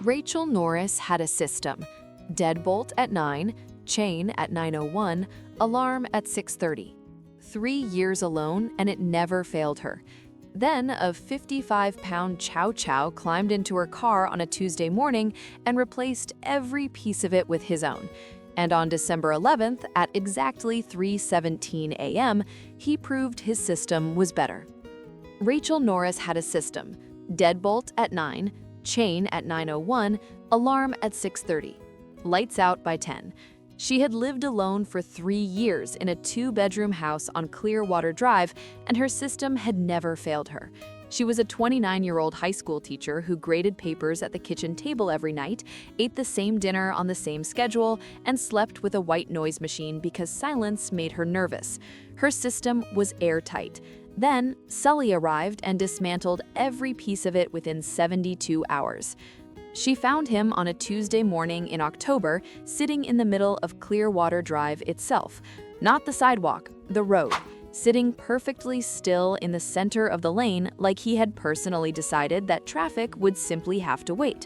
Rachel Norris had a system: deadbolt at 9, chain at 9:01, alarm at 6:30. 3 years alone, and it never failed her. Then a 55-pound Chow Chow climbed into her car on a Tuesday morning and replaced every piece of it with his own. And on December 11th, at exactly 3:17 a.m., he proved his system was better. Rachel Norris had a system: deadbolt at 9, chain at 9:01, alarm at 6:30, lights out by 10. She had lived alone for 3 years in a 2-bedroom house on Clearwater Drive, and her system had never failed her. She was a 29-year-old high school teacher who graded papers at the kitchen table every night, ate the same dinner on the same schedule, and slept with a white noise machine because silence made her nervous. Her system was airtight. Then, Sully arrived and dismantled every piece of it within 72 hours. She found him on a Tuesday morning in October, sitting in the middle of Clearwater Drive itself. Not the sidewalk, the road. Sitting perfectly still in the center of the lane, like he had personally decided that traffic would simply have to wait.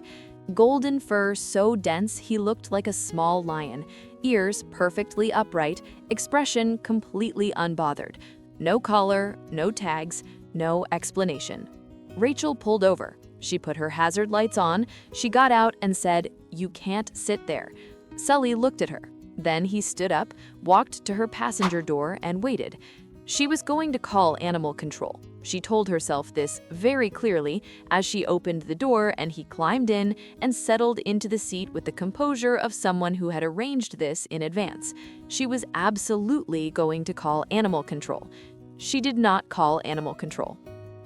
Golden fur so dense he looked like a small lion, ears perfectly upright, expression completely unbothered. No collar, no tags, no explanation. Rachel pulled over. She put her hazard lights on, she got out and said, "You can't sit there." Sully looked at her. Then he stood up, walked to her passenger door, and waited. She was going to call animal control. She told herself this very clearly as she opened the door and he climbed in and settled into the seat with the composure of someone who had arranged this in advance. She was absolutely going to call animal control. She did not call animal control.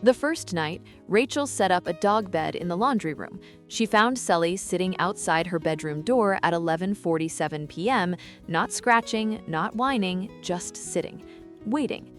The first night, Rachel set up a dog bed in the laundry room. She found Sully sitting outside her bedroom door at 11:47 p.m., not scratching, not whining, just sitting, waiting.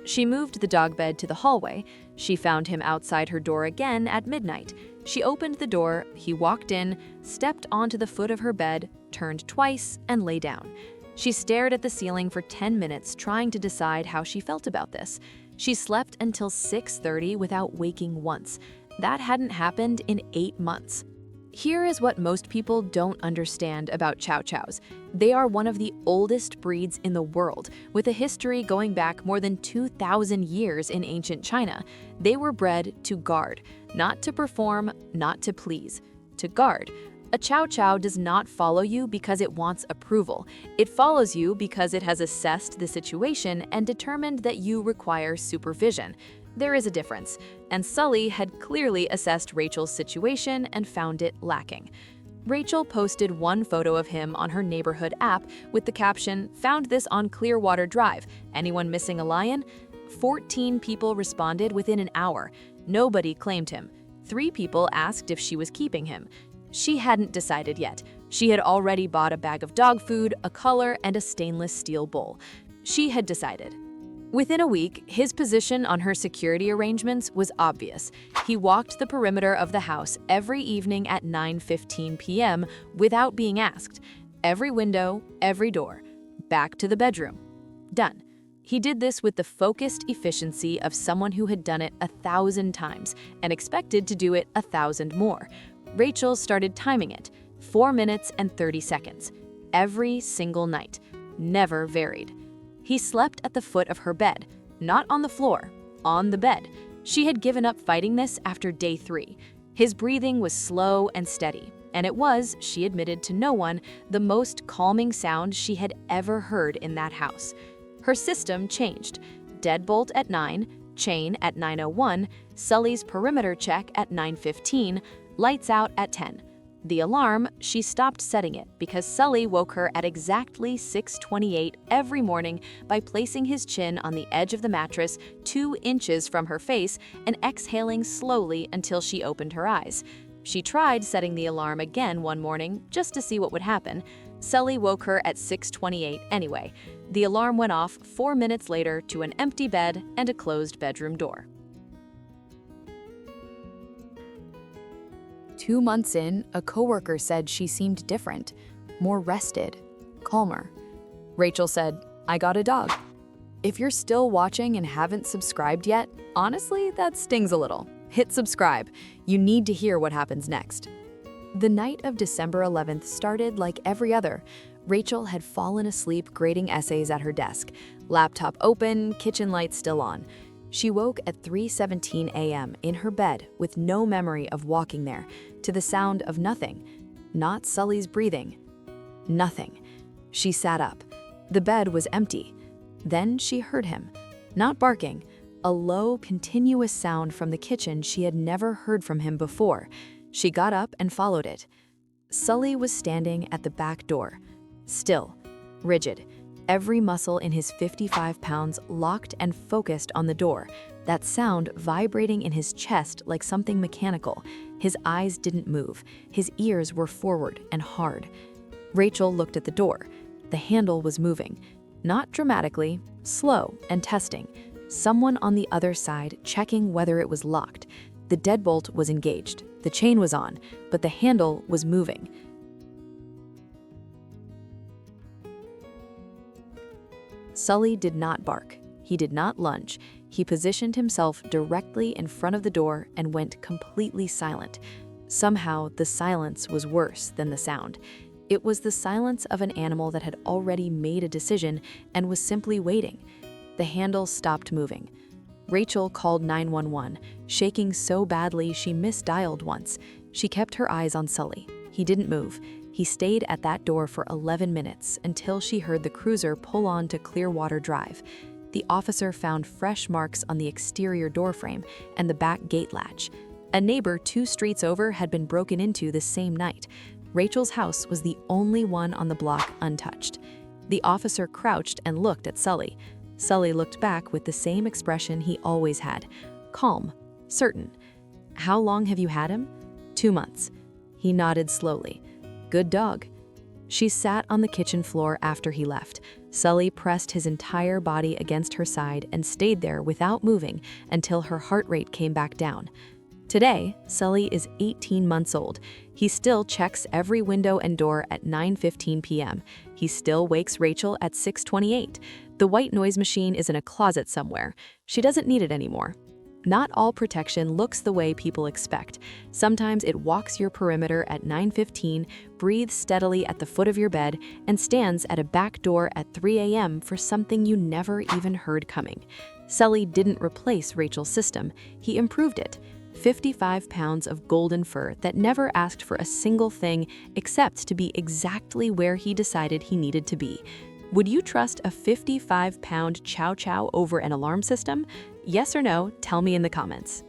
She moved the dog bed to the hallway. She found him outside her door again at midnight. She opened the door, he walked in, stepped onto the foot of her bed, turned twice, and lay down. She stared at the ceiling for 10 minutes, trying to decide how she felt about this. She slept until 6:30 without waking once. That hadn't happened in 8 months. Here is what most people don't understand about Chow Chows. They are one of the oldest breeds in the world, with a history going back more than 2,000 years in ancient China. They were bred to guard, not to perform, not to please, to guard. A Chow Chow does not follow you because it wants approval. It follows you because it has assessed the situation and determined that you require supervision. There is a difference, and Sully had clearly assessed Rachel's situation and found it lacking. Rachel posted one photo of him on her neighborhood app with the caption, "Found this on Clearwater Drive. Anyone missing a lion?" 14 people responded within an hour. Nobody claimed him. 3 people asked if she was keeping him. She hadn't decided yet. She had already bought a bag of dog food, a collar, and a stainless steel bowl. She had decided. Within a week, his position on her security arrangements was obvious. He walked the perimeter of the house every evening at 9:15 p.m. without being asked. Every window, every door. Back to the bedroom. Done. He did this with the focused efficiency of someone who had done it 1,000 times and expected to do it 1,000 more. Rachel started timing it, 4 minutes and 30 seconds, every single night, never varied. He slept at the foot of her bed, not on the floor, on the bed. She had given up fighting this after day 3. His breathing was slow and steady, and it was, she admitted to no one, the most calming sound she had ever heard in that house. Her system changed. Deadbolt at 9, chain at 9:01, Sully's perimeter check at 9:15, lights out at 10. The alarm, she stopped setting it because Sully woke her at exactly 6:28 every morning by placing his chin on the edge of the mattress 2 inches from her face and exhaling slowly until she opened her eyes. She tried setting the alarm again one morning just to see what would happen. Sully woke her at 6:28 anyway. The alarm went off 4 minutes later to an empty bed and a closed bedroom door. 2 months in, a coworker said she seemed different, more rested, calmer. Rachel said, "I got a dog." If you're still watching and haven't subscribed yet, honestly, that stings a little. hit subscribe. You need to hear what happens next. The night of December 11th started like every other. Rachel had fallen asleep grading essays at her desk, laptop open, kitchen lights still on. She woke at 3:17 a.m. in her bed with no memory of walking there, to the sound of nothing. Not Sully's breathing. Nothing. She sat up. The bed was empty. Then she heard him. Not barking. A low, continuous sound from the kitchen she had never heard from him before. She got up and followed it. Sully was standing at the back door. Still. Rigid. Every muscle in his 55 pounds locked and focused on the door, that sound vibrating in his chest like something mechanical. His eyes didn't move. His ears were forward and hard. Rachel looked at the door. The handle was moving. Not dramatically, slow and testing. Someone on the other side checking whether it was locked. The deadbolt was engaged. The chain was on, but the handle was moving. Sully did not bark. He did not lunge. He positioned himself directly in front of the door and went completely silent. Somehow, the silence was worse than the sound. It was the silence of an animal that had already made a decision and was simply waiting. The handle stopped moving. Rachel called 911, shaking so badly she misdialed once. She kept her eyes on Sully. He didn't move. He stayed at that door for 11 minutes until she heard the cruiser pull on to Clearwater Drive. The officer found fresh marks on the exterior doorframe and the back gate latch. A neighbor 2 streets over had been broken into the same night. Rachel's house was the only one on the block untouched. The officer crouched and looked at Sully. Sully looked back with the same expression he always had. Calm, certain. How long have you had him? 2 months. He nodded slowly. Good dog. She sat on the kitchen floor after he left. Sully pressed his entire body against her side and stayed there without moving until her heart rate came back down. Today, Sully is 18 months old. He still checks every window and door at 9:15 p.m. He still wakes Rachel at 6:28. The white noise machine is in a closet somewhere. She doesn't need it anymore. Not all protection looks the way people expect. Sometimes it walks your perimeter at 9:15, breathes steadily at the foot of your bed, and stands at a back door at 3 a.m. for something you never even heard coming. Sully didn't replace Rachel's system. He improved it. 55 pounds of golden fur that never asked for a single thing except to be exactly where he decided he needed to be. Would you trust a 55-pound Chow Chow over an alarm system? Yes or no, tell me in the comments.